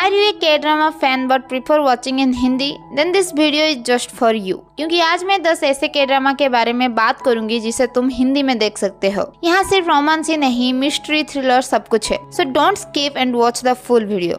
Are you a K-drama fan but prefer watching in Hindi? Then this video is just for you. क्योंकि आज मैं 10 ऐसे K-ड्रामा के बारे में बात करूंगी जिसे तुम हिंदी में देख सकते हो। यहाँ सिर्फ रोमांस ही नहीं, मिस्ट्री, थ्रिलर सब कुछ है। So don't skip and watch the full video.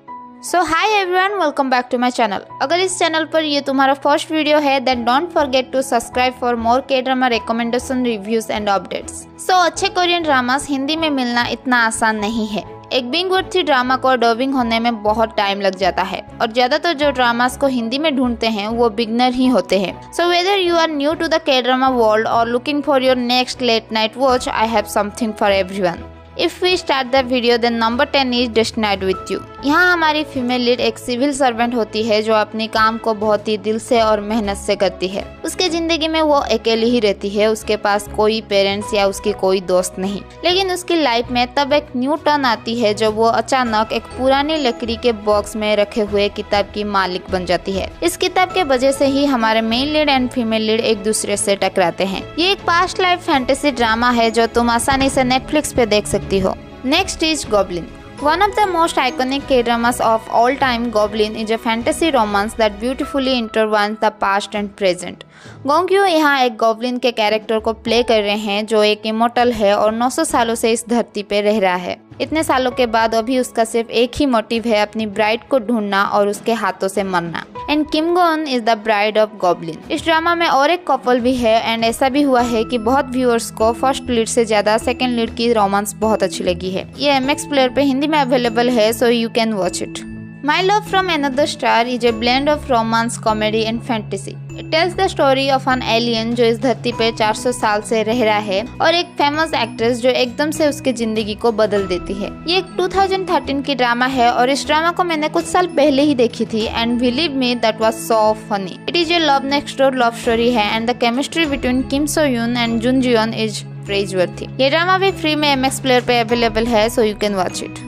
So hi everyone, welcome back to my channel. अगर इस चैनल पर ये तुम्हारा फर्स्ट वीडियो है then don't forget to subscribe for more K-drama recommendation, reviews and updates. So अच्छे Korean dramas Hindi में मिलना इतना आसान नहीं है। एक बिंग वर्थी ड्रामा को डबिंग होने में बहुत टाइम लग जाता है और ज्यादातर जो ड्रामास को हिंदी में ढूंढते हैं वो बिगनर ही होते हैं। So whether you are new to the K drama world और looking for your next late night watch, I have something for everyone. If we start the video then number 10 is destined with you. यहाँ हमारी female lead एक civil servant होती है जो अपने काम को बहुत ही दिल से और मेहनत से करती है। उसके जिंदगी में वो अकेली ही रहती है, उसके पास कोई पेरेंट्स या उसकी कोई दोस्त नहीं। लेकिन उसकी लाइफ में तब एक न्यू टर्न आती है जब वो अचानक एक पुरानी लकड़ी के बॉक्स में रखे हुए किताब की मालिक बन जाती है। इस किताब के वजह से ही हमारे main lead and female lead एक दूसरे से टकराते हैं। ये एक पास्ट लाइफ फैंटेसी ड्रामा है जो तुम आसानी से नेटफ्लिक्स पे देख सकती हो। Next is goblin. One of the most iconic K-dramas of all time, Goblin is a fantasy romance that beautifully intertwines the past and present. गोंग्यो यहाँ एक गॉब्लिन के कैरेक्टर को प्ले कर रहे हैं जो एक इमोर्टल है और 900 सालों से इस धरती पे रह रहा है। इतने सालों के बाद अभी उसका सिर्फ एक ही मोटिव है, अपनी ब्राइड को ढूंढना और उसके हाथों से मरना। And Kim Goeun is the bride of goblin. इस ड्रामा में और एक कपल भी है एंड ऐसा भी हुआ है कि बहुत व्यूअर्स को फर्स्ट लीड से ज्यादा सेकंड लीड की रोमांस बहुत अच्छी लगी है। ये MX प्लेयर पे हिंदी में अवेलेबल है, so you can watch it. My Love from Another Star is a blend of romance, comedy and fantasy. It tells the story of an alien जो इस धरती पे 400 साल से रह रहा है और एक फेमस एक्ट्रेस जो एकदम से उसकी जिंदगी को बदल देती है। ये एक 2013 की ड्रामा है और इस ड्रामा को मैंने कुछ साल पहले ही देखी थी and believe me that was so funny. It is a love next door love story है and the chemistry between Kim So Yun and Jun Jeon is praiseworthy. ये ड्रामा भी फ्री में MX प्लेयर पे available है, so you can watch it.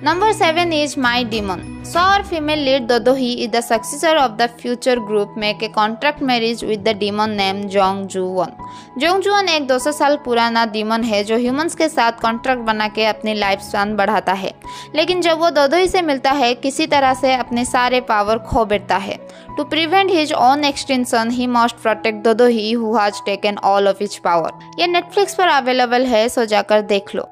Number 7 is My Demon. So our female lead Dodohee is the successor of the future group make a contract marriage with the demon named Jong Ju-won. Jong Ju-won एक 200 साल पुराना demon है जो humans के साथ contract बना के अपनी लाइफ स्पैन बढ़ाता है। लेकिन जब वो दोदोही से मिलता है किसी तरह से अपने सारे पावर खो बैठता है। To prevent his own extinction, he must protect Dodohee who has taken all of his power. ये नेटफ्लिक्स पर अवेलेबल है, सो जाकर देख लो।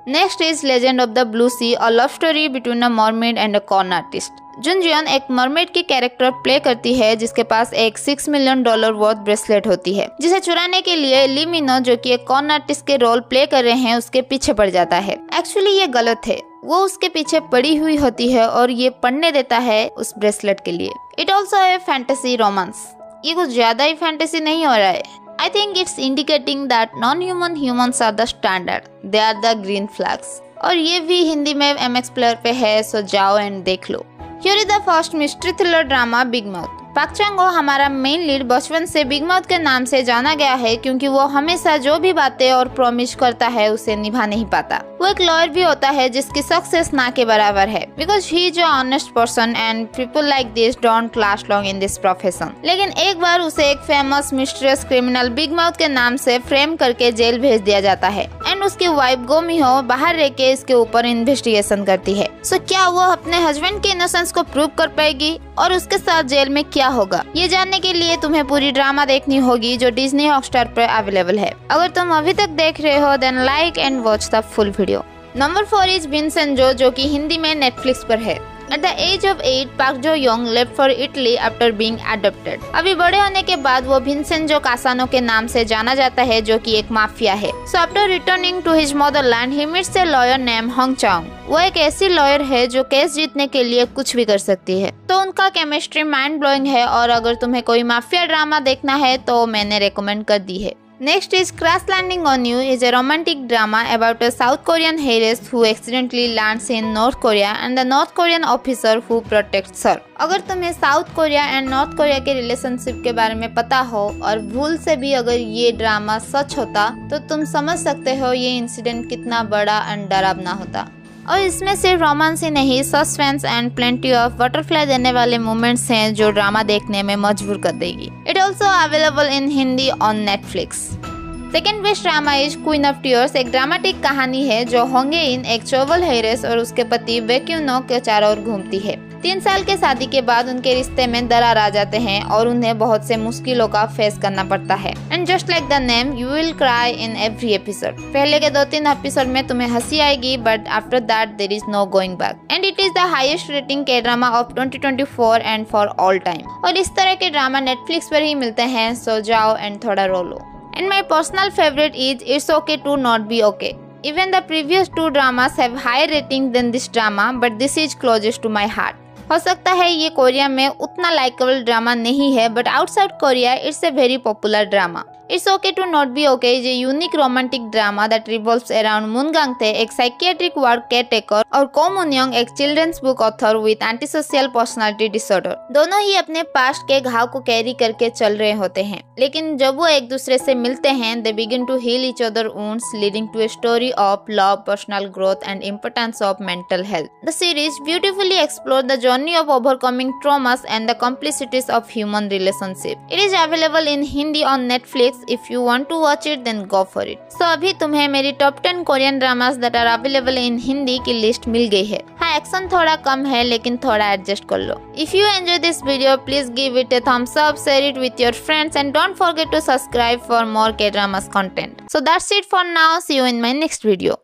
Next is legend of the blue sea, a love story between a mermaid and a con artist. Jun Jeon एक mermaid की character play करती है जिसके पास एक $6 मिलियन वर्थ ब्रेसलेट होती है, जिसे चुराने के लिए ली मिनो जो कि एक कॉर्न आर्टिस्ट के रोल प्ले कर रहे हैं उसके पीछे पड़ जाता है। एक्चुअली ये गलत है, वो उसके पीछे पड़ी हुई होती है और ये पढ़ने देता है उस ब्रेसलेट के लिए। It also a fantasy romance. ये कुछ ज्यादा ही फैंटेसी नहीं हो रहा है। I think it's indicating that non-human humans are the standard. They are the green flags. और ये भी हिंदी में MX प्लेयर पे है, सो जाओ एंड देख लो। Here is the first mystery thriller drama, Big Mouth. पाक चंग-हो हमारा मेन लीड बचपन से बिग माउथ के नाम से जाना गया है क्योंकि वो हमेशा जो भी बातें और प्रॉमिस करता है उसे निभा नहीं पाता। वो एक लॉयर भी होता है जिसकी सक्सेस ना के बराबर है because he is a honest person and people like this don't last long in this profession. लेकिन एक बार उसे एक famous mysterious criminal big mouth के नाम से फ्रेम करके जेल भेज दिया जाता है एंड उसकी वाइफ गो मिहो बाहर रह के इसके ऊपर इन्वेस्टिगेशन करती है। सो क्या वो अपने हस्बैंड के इनोसेंस को प्रूव कर पाएगी और उसके साथ जेल में क्या होगा, ये जानने के लिए तुम्हें पूरी ड्रामा देखनी होगी जो डिज्नी हॉटस्टार पर अवेलेबल है। अगर तुम अभी तक देख रहे हो then like and watch the full video. Number 4 is Vincenzo जो कि हिंदी में नेटफ्लिक्स पर है। At the age of 8, Park Jo Young left for Italy after being adopted. अभी बड़े होने के बाद वो विंसेंजो कासानो के नाम से जाना जाता है जो कि एक माफिया है। So after returning to his motherland, he meets a lawyer named Hong Chang. वो एक ऐसी लॉयर है जो केस जीतने के लिए कुछ भी कर सकती है। तो उनका केमिस्ट्री माइंड ब्लोइंग है और अगर तुम्हें कोई माफिया ड्रामा देखना है तो मैंने रेकमेंड कर दी है। Next is Crash Landing on You is a romantic drama about a South Korean heiress who accidentally lands in North Korea and the North Korean officer who protects her. अगर तुम्हें south Korea and north Korea के relationship के बारे में पता हो और भूल से भी अगर ये ड्रामा सच होता तो तुम समझ सकते हो ये इंसिडेंट कितना बड़ा एंड डरावना होता। और इसमें सिर्फ रोमांस ही नहीं, suspense and plenty of butterfly देने वाले मोमेंट्स हैं जो ड्रामा देखने में मजबूर कर देगी। It also available in Hindi on Netflix. Second best drama is queen of tears, एक ड्रामेटिक कहानी है जो होंगे इन एक चोवल हेरेस और उसके पति वेक्यूनो के चारों ओर घूमती है। 3 साल के शादी के बाद उनके रिश्ते में दरार आ जाते हैं और उन्हें बहुत से मुश्किलों का फेस करना पड़ता है। And just like the name, you will cry in every episode. पहले के 2-3 एपिसोड में तुम्हें हंसी आएगी, but after that there is no going back. And it is the highest rating के drama of 2024 and for all time. और इस तरह के ड्रामा नेटफ्लिक्स पर ही मिलते हैं, सो जाओ एंड थोड़ा रोलो। And my personal favourite is it's okay to not be okay. Even the previous 2 dramas have higher rating than this drama, but this is closest to my heart. हो सकता है ये कोरिया में उतना लाइकेबल ड्रामा नहीं है, but outside Korea it's a very popular drama. It's okay to not be okay is a unique romantic drama that revolves around Moon Gangtae, एक psychiatric ward caretaker, और को मून योंग, एक children's book author with antisocial personality disorder. दोनों ही अपने past के घाव को carry करके चल रहे होते हैं, लेकिन जब वो एक दूसरे से मिलते हैं, they begin to heal each other wounds, leading to a story of love, personal growth and importance of mental health. The series beautifully explore the journey of overcoming traumas and the complicities of human relationship. It is available in Hindi on Netflix. If you want to watch it, then go for it. So अभी तुम्हें मेरी top 10 Korean dramas that are available in Hindi की list मिल गई है। हाँ, action थोड़ा कम है, लेकिन थोड़ा एडजस्ट कर लो। If you enjoy this video, please give it a thumbs up, share it with your friends, and don't forget to subscribe for more K-dramas content. So that's it for now. See you in my next video.